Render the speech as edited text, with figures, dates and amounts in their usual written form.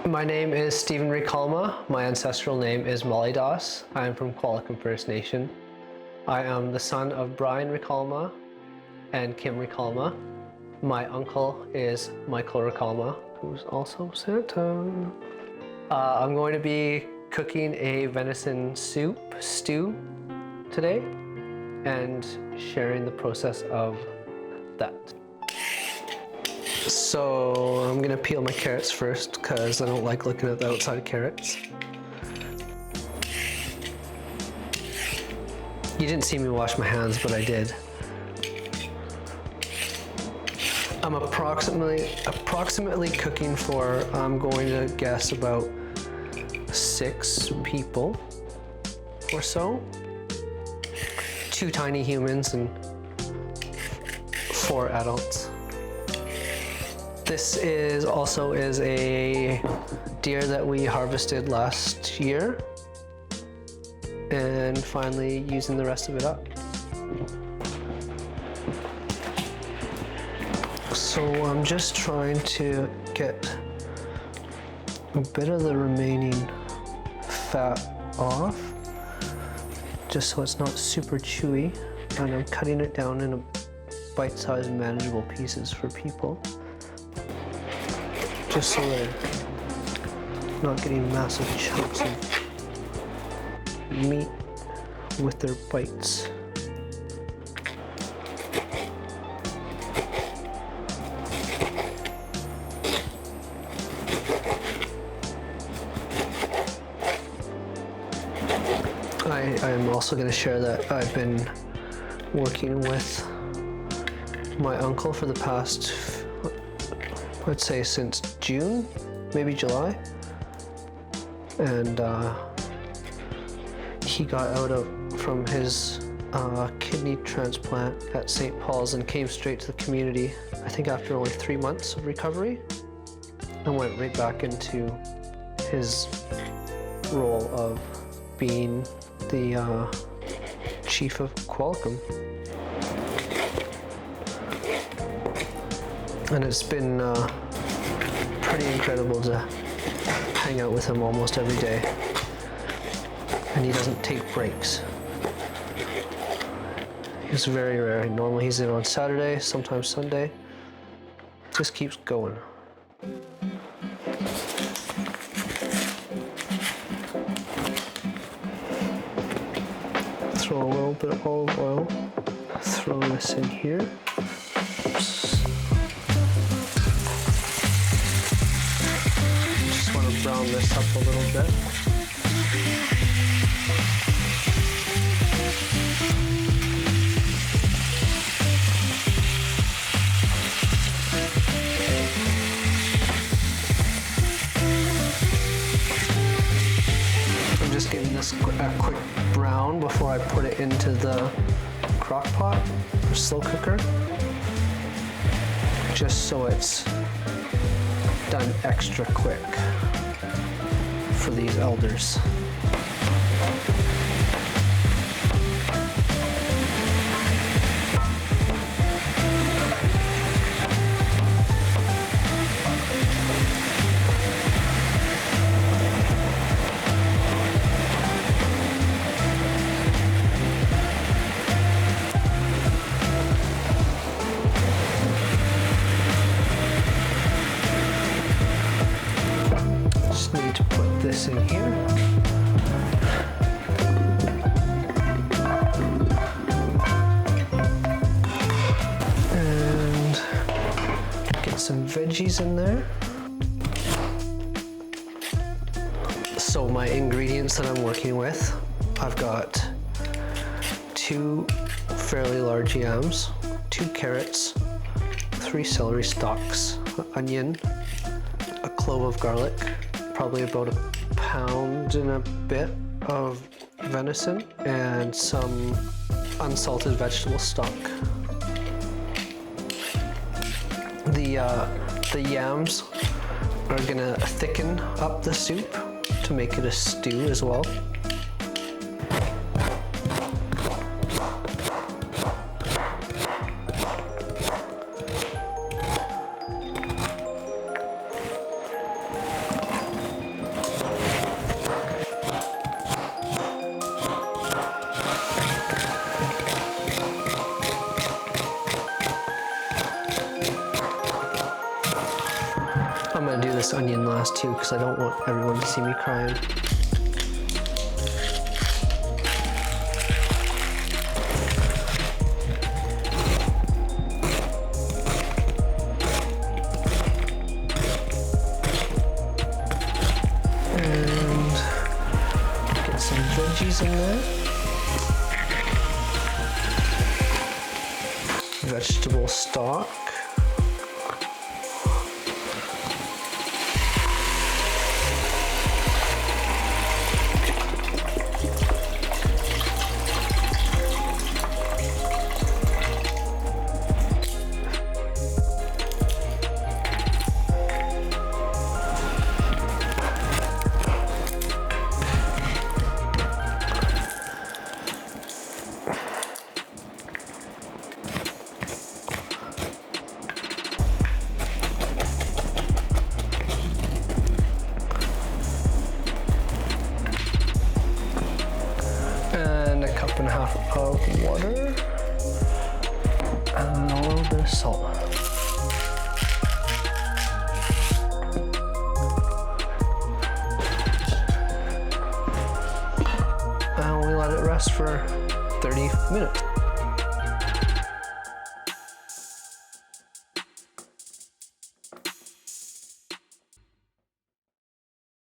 My name is Stephen Rikalma. My ancestral name is Malidas. I am from Qualicum First Nation. I am the son of Brian Rikalma and Kim Rikalma. My uncle is Michael Rikalma, who's also Santa. I'm going to be cooking a venison stew today and sharing the process of that. So I'm gonna peel my carrots first because I don't like looking at the outside carrots. You didn't see me wash my hands, but I did. I'm approximately cooking for, I'm going to guess, about 6 people or so. 2 tiny humans and 4 adults. This is a deer that we harvested last year and finally using the rest of it up. So I'm just trying to get a bit of the remaining fat off, just so it's not super chewy, and I'm cutting it down in bite-sized manageable pieces for people, just so they're not getting massive chunks of meat with their bites. I'm also going to share that I've been working with my uncle for the past, I'd say since June, maybe July, and he got out from his kidney transplant at St. Paul's and came straight to the community, I think after only 3 months of recovery, and went right back into his role of being the chief of Qualicum. And it's been pretty incredible to hang out with him almost every day. And he doesn't take breaks. It's very rare. Normally he's in on Saturday, sometimes Sunday. Just keeps going. Throw a little bit of olive oil. Throw this in here. Oops. Just want to brown this up a little bit. I'm just giving this a quick brown before I put it into the crock pot or slow cooker, just so it's done extra quick for these elders. Need to put this in here. And get some veggies in there. So my ingredients that I'm working with, I've got 2 fairly large yams, 2 carrots, 3 celery stalks, onion, a clove of garlic, probably about a pound and a bit of venison, and some unsalted vegetable stock. The yams are gonna thicken up the soup to make it a stew as well. I'm gonna do this onion last too because I don't want everyone to see me crying. And get some veggies in there. Vegetable stock. And a cup and a half of water and a little bit of salt. And we let it rest for 30 minutes.